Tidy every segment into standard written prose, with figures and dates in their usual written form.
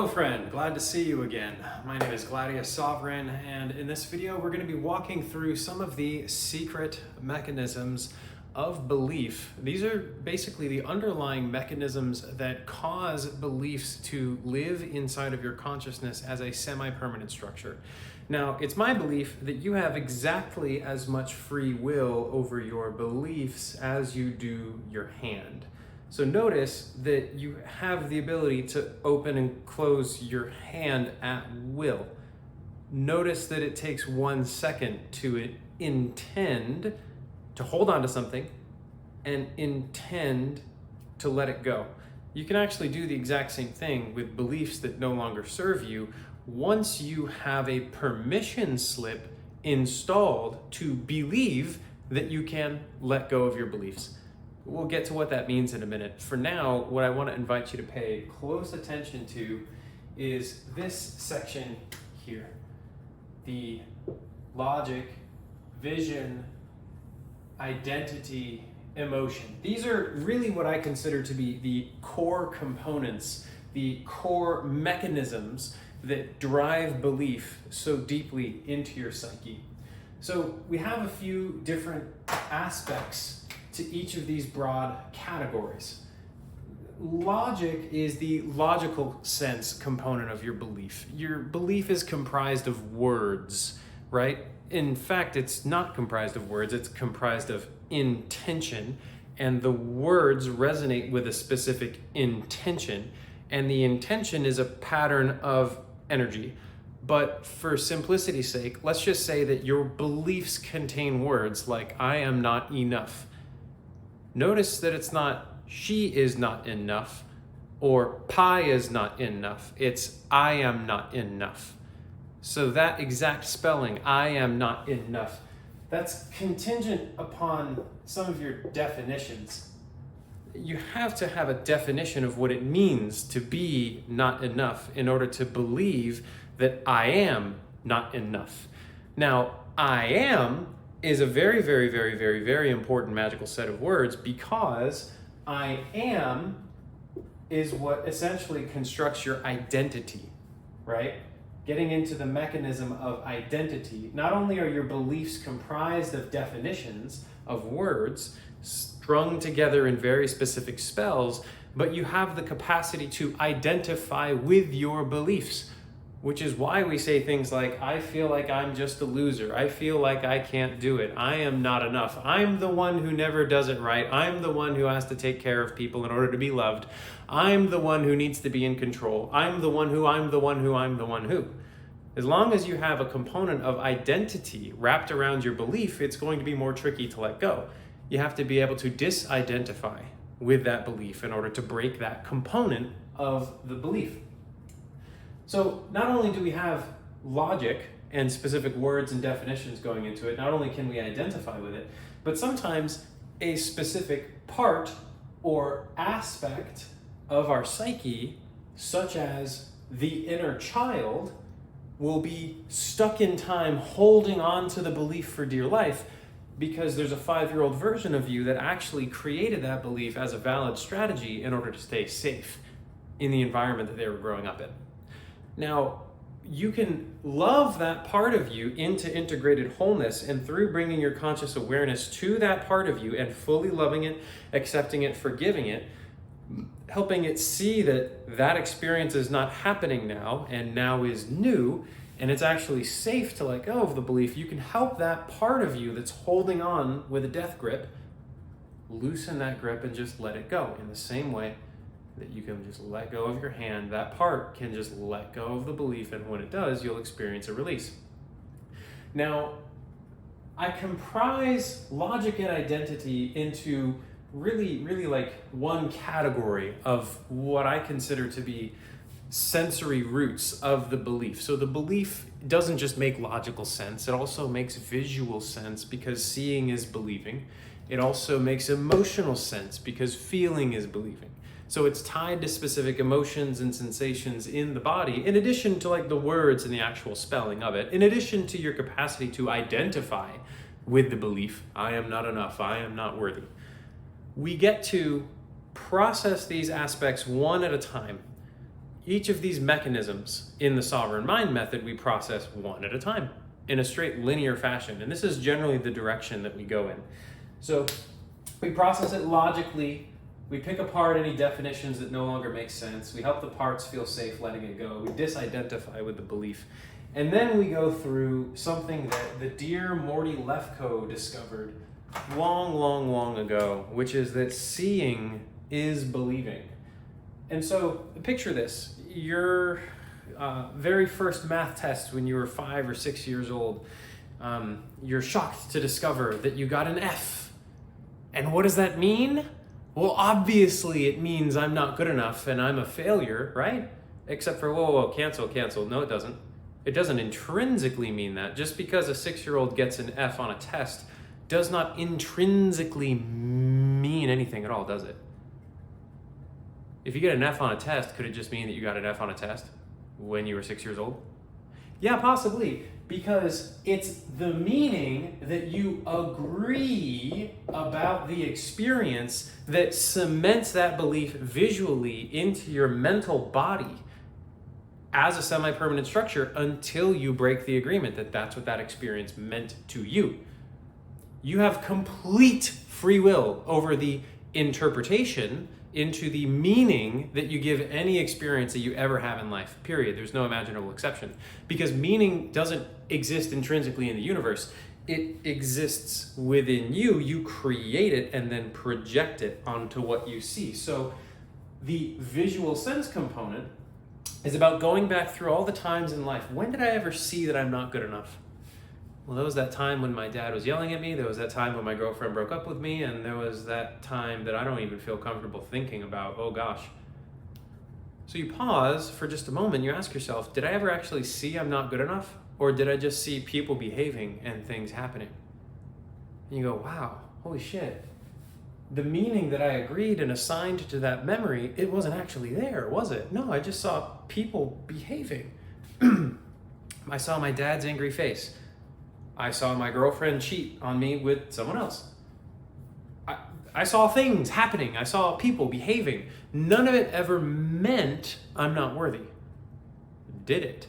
Hello friend, glad to see you again. My name is Gladius Sovereign, and in this video we're going to be walking through some of the secret mechanisms of belief. These are basically the underlying mechanisms that cause beliefs to live inside of your consciousness as a semi-permanent structure. Now, it's my belief that you have exactly as much free will over your beliefs as you do your hand. So notice that you have the ability to open and close your hand at will. Notice that it takes 1 second to intend to hold on to something and intend to let it go. You can actually do the exact same thing with beliefs that no longer serve you once you have a permission slip installed to believe that you can let go of your beliefs. We'll get to what that means in a minute. For now, what I want to invite you to pay close attention to is this section here. The logic, vision, identity, emotion. These are really what I consider to be the core components, the core mechanisms that drive belief so deeply into your psyche. So we have a few different aspects to each of these broad categories. Logic is the logical sense component of your belief. Your belief is comprised of words, right? In fact, it's not comprised of words, it's comprised of intention, and the words resonate with a specific intention, and the intention is a pattern of energy. But for simplicity's sake, let's just say that your beliefs contain words like, I am not enough. Notice that it's not, she is not enough, or pie is not enough. It's, I am not enough. So that exact spelling, I am not enough, that's contingent upon some of your definitions. You have to have a definition of what it means to be not enough in order to believe that I am not enough. Now, I am is a very, very, very, very, very important magical set of words, because I am is what essentially constructs your identity, right? Getting into the mechanism of identity, not only are your beliefs comprised of definitions of words strung together in very specific spells, but you have the capacity to identify with your beliefs, which is why we say things like, I feel like I'm just a loser. I feel like I can't do it. I am not enough. I'm the one who never does it right. I'm the one who has to take care of people in order to be loved. I'm the one who needs to be in control. I'm the one who. As long as you have a component of identity wrapped around your belief, it's going to be more tricky to let go. You have to be able to disidentify with that belief in order to break that component of the belief. So not only do we have logic and specific words and definitions going into it, not only can we identify with it, but sometimes a specific part or aspect of our psyche, such as the inner child, will be stuck in time holding on to the belief for dear life because there's a 5-year-old version of you that actually created that belief as a valid strategy in order to stay safe in the environment that they were growing up in. Now, you can love that part of you into integrated wholeness, and through bringing your conscious awareness to that part of you and fully loving it, accepting it, forgiving it, helping it see that that experience is not happening now and now is new, and it's actually safe to let go of the belief, you can help that part of you that's holding on with a death grip loosen that grip and just let it go. In the same way that you can just let go of your hand, that part can just let go of the belief, and when it does, you'll experience a release. Now, I comprise logic and identity into really like one category of what I consider to be sensory roots of the belief. So the belief doesn't just make logical sense, it also makes visual sense because seeing is believing. It also makes emotional sense because feeling is believing. So it's tied to specific emotions and sensations in the body, in addition to like the words and the actual spelling of it, in addition to your capacity to identify with the belief, I am not enough, I am not worthy. We get to process these aspects one at a time. each of these mechanisms in the sovereign mind method, we process one at a time in a straight linear fashion. And this is generally the direction that we go in. So we process it logically. We pick apart any definitions that no longer make sense. We help the parts feel safe letting it go. We disidentify with the belief. And then we go through something that the dear Morty Lefko discovered long ago, which is that seeing is believing. And so picture this, your very first math test when you were 5 or 6 years old, you're shocked to discover that you got an F. And what does that mean? Well, obviously it means I'm not good enough and I'm a failure, right? Except for, whoa, cancel. No, it doesn't. It doesn't intrinsically mean that. Just because a 6-year-old gets an F on a test does not intrinsically mean anything at all, does it? If you get an F on a test, could it just mean that you got an F on a test when you were 6 years old? Yeah, possibly, because it's the meaning that you agree about the experience that cements that belief visually into your mental body as a semi-permanent structure until you break the agreement that that's what that experience meant to you. You have complete free will over the interpretation into the meaning that you give any experience that you ever have in life, period. There's no imaginable exception. Because meaning doesn't exist intrinsically in the universe. It exists within you. You create it and then project it onto what you see. So the visual sense component is about going back through all the times in life. When did I ever see that I'm not good enough? Well, there was that time when my dad was yelling at me, there was that time when my girlfriend broke up with me, and there was that time that I don't even feel comfortable thinking about, oh gosh. So you pause for just a moment, you ask yourself, did I ever actually see I'm not good enough? Or did I just see people behaving and things happening? And you go, wow, holy shit. The meaning that I agreed and assigned to that memory, it wasn't actually there, was it? No, I just saw people behaving. I saw my dad's angry face. I saw my girlfriend cheat on me with someone else. I saw things happening. I saw people behaving. None of it ever meant I'm not worthy. Did it?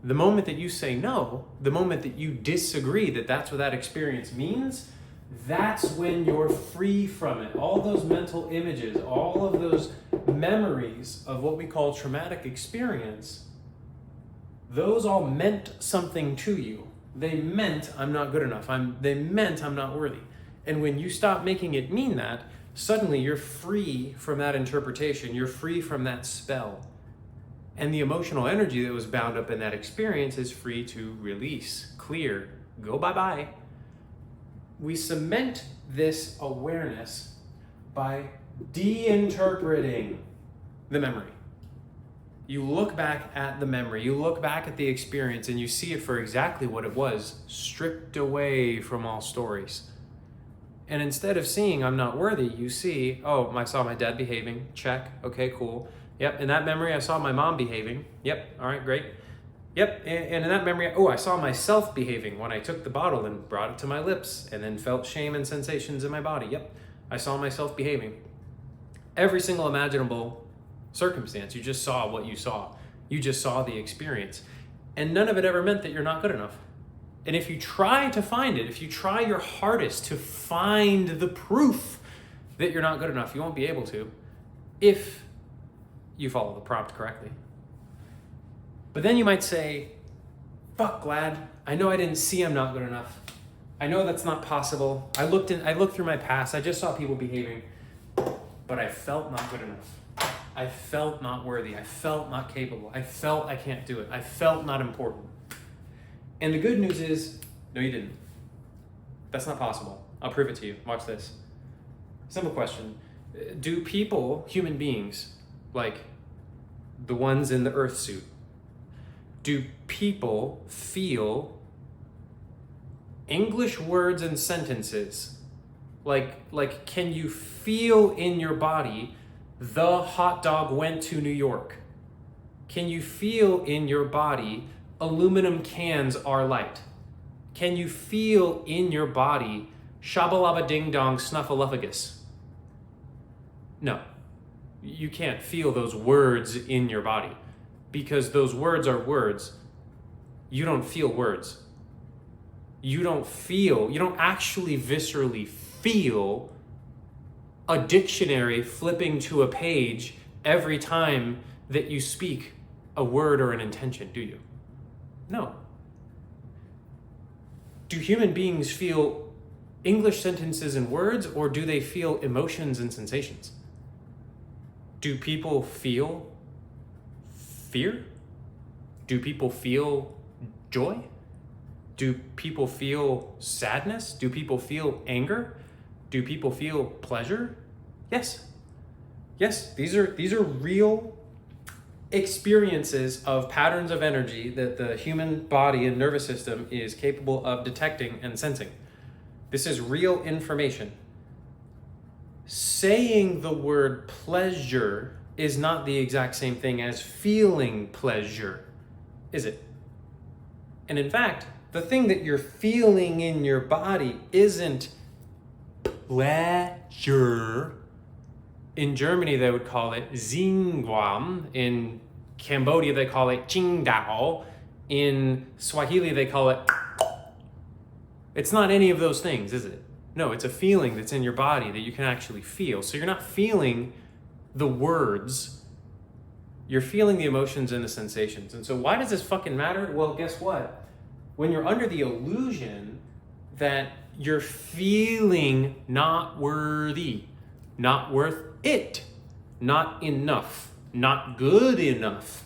The moment that you say no, the moment that you disagree that that's what that experience means, that's when you're free from it. All those mental images, all of those memories of what we call traumatic experience, those all meant something to you. They meant I'm not good enough. They meant I'm not worthy. And when you stop making it mean that, suddenly you're free from that interpretation. You're free from that spell. And the emotional energy that was bound up in that experience is free to release, clear, go bye-bye. We cement this awareness by de-interpreting the memory. You look back at the memory, you look back at the experience, and you see it for exactly what it was, stripped away from all stories. And instead of seeing I'm not worthy, you see, oh, I saw my dad behaving, check, okay, cool. Yep, in that memory, I saw my mom behaving. Yep, all right, great. Yep, and in that memory, oh, I saw myself behaving when I took the bottle and brought it to my lips and then felt shame and sensations in my body. Yep, I saw myself behaving. Every single imaginable circumstance, you just saw what you saw. You just saw the experience. And none of it ever meant that you're not good enough. And if you try to find it, if you try your hardest to find the proof that you're not good enough, you won't be able to if you follow the prompt correctly. But then you might say, fuck, Glad, I know I didn't see I'm not good enough. I know that's not possible. I looked through my past, I just saw people behaving, but I felt not good enough. I felt not worthy. I felt not capable. I felt I can't do it. I felt not important. And the good news is, no, you didn't. That's not possible. I'll prove it to you. Watch this. Simple question. Do people, human beings, like the ones in the Earth suit, do people feel English words and sentences? Like, can you feel in your body the hot dog went to New York? Can you feel in your body aluminum cans are light? Can you feel in your body shabba-labba ding-dong snuffleupagus? No, You can't feel those words in your body because those words are words. You don't feel words. You don't actually viscerally feel a dictionary flipping to a page every time that you speak a word or an intention, do you? No. Do human beings feel English sentences and words, or do they feel emotions and sensations? Do people feel fear? Do people feel joy? Do people feel sadness? Do people feel anger? Do people feel pleasure? Yes. Yes, these are real experiences of patterns of energy that the human body and nervous system is capable of detecting and sensing. This is real information. Saying the word pleasure is not the exact same thing as feeling pleasure, is it? And in fact, the thing that you're feeling in your body isn't pleasure. In Germany, they would call it Xingguam. In Cambodia, they call it Qingdao. In Swahili, they call it. It's not any of those things, is it? No, it's a feeling that's in your body that you can actually feel. So you're not feeling the words. You're feeling the emotions and the sensations. And so why does this fucking matter? Well, guess what? When you're under the illusion that you're feeling not worthy, not worth it, not enough, not good enough.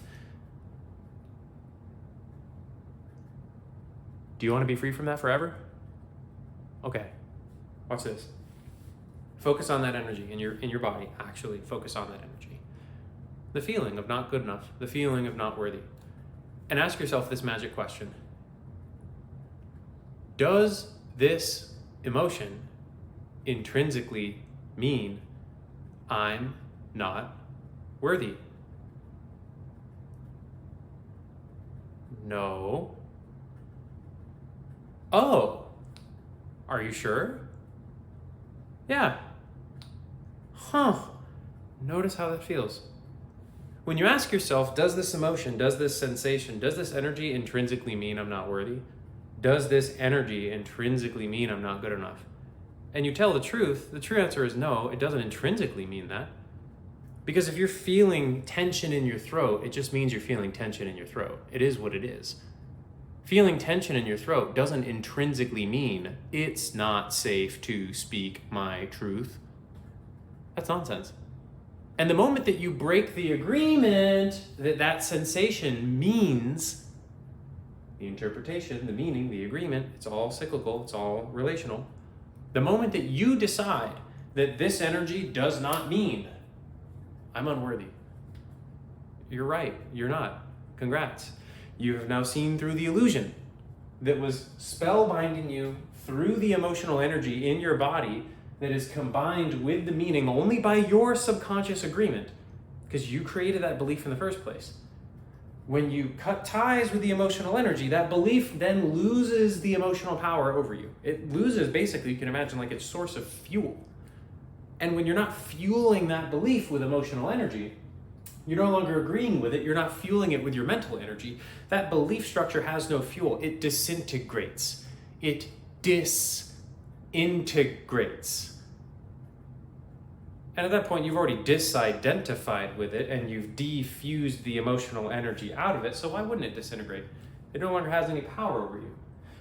Do you want to be free from that forever? Okay, watch this. Focus on that energy in your body. Actually, focus on that energy. The feeling of not good enough, the feeling of not worthy. And ask yourself this magic question. Does this emotion intrinsically mean I'm not worthy? No. Oh, are you sure? Yeah. Huh. Notice how that feels. When you ask yourself, does this emotion, does this sensation, does this energy intrinsically mean I'm not worthy? Does this energy intrinsically mean I'm not good enough? And you tell the true answer is no, it doesn't intrinsically mean that. Because if you're feeling tension in your throat, it just means you're feeling tension in your throat. It is what it is. Feeling tension in your throat doesn't intrinsically mean it's not safe to speak my truth. That's nonsense. And the moment that you break the agreement that sensation means, the interpretation, the meaning, the agreement, it's all cyclical, it's all relational. The moment that you decide that this energy does not mean I'm unworthy, you're right, you're not. Congrats. You have now seen through the illusion that was spellbinding you through the emotional energy in your body that is combined with the meaning only by your subconscious agreement, because you created that belief in the first place. When you cut ties with the emotional energy, that belief then loses the emotional power over you. It loses, basically, you can imagine, like its source of fuel. And when you're not fueling that belief with emotional energy, you're no longer agreeing with it, you're not fueling it with your mental energy. That belief structure has no fuel. It disintegrates. It disintegrates. And at that point, you've already disidentified with it and you've defused the emotional energy out of it, so why wouldn't it disintegrate? It no longer has any power over you.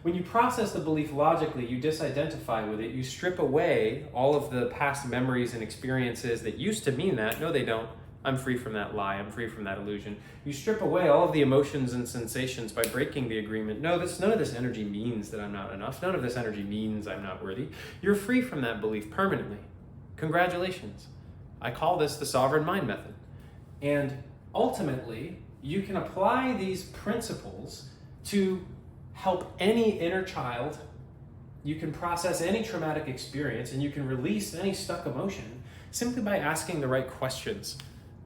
When you process the belief logically, you disidentify with it, you strip away all of the past memories and experiences that used to mean that. No, they don't. I'm free from that lie. I'm free from that illusion. You strip away all of the emotions and sensations by breaking the agreement. No, none of this energy means that I'm not enough. None of this energy means I'm not worthy. You're free from that belief permanently. Congratulations. I call this the sovereign mind method. And ultimately, you can apply these principles to help any inner child. You can process any traumatic experience and you can release any stuck emotion simply by asking the right questions.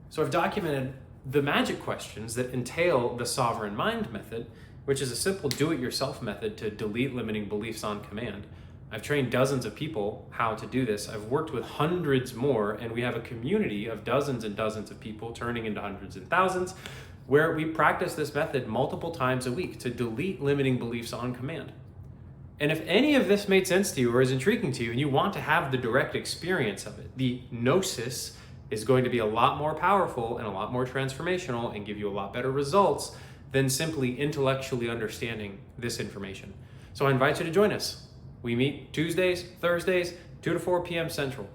So I've documented the magic questions that entail the sovereign mind method, which is a simple do-it-yourself method to delete limiting beliefs on command. I've trained dozens of people how to do this. I've worked with hundreds more, and we have a community of dozens and dozens of people turning into hundreds and thousands, where we practice this method multiple times a week to delete limiting beliefs on command. And if any of this made sense to you or is intriguing to you and you want to have the direct experience of it, the gnosis is going to be a lot more powerful and a lot more transformational and give you a lot better results than simply intellectually understanding this information. So I invite you to join us. We meet Tuesdays, Thursdays, 2 to 4 p.m. Central.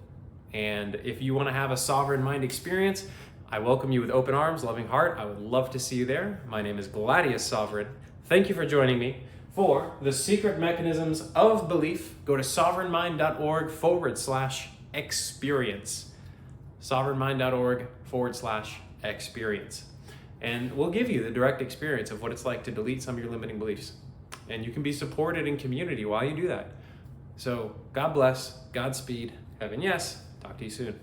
And if you want to have a sovereign mind experience, I welcome you with open arms, loving heart. I would love to see you there. My name is Gladius Sovereign. Thank you for joining me for the secret mechanisms of belief. Go to sovereignmind.org/experience. sovereignmind.org/experience. And we'll give you the direct experience of what it's like to delete some of your limiting beliefs. And you can be supported in community while you do that. So God bless, Godspeed, heaven yes. Talk to you soon.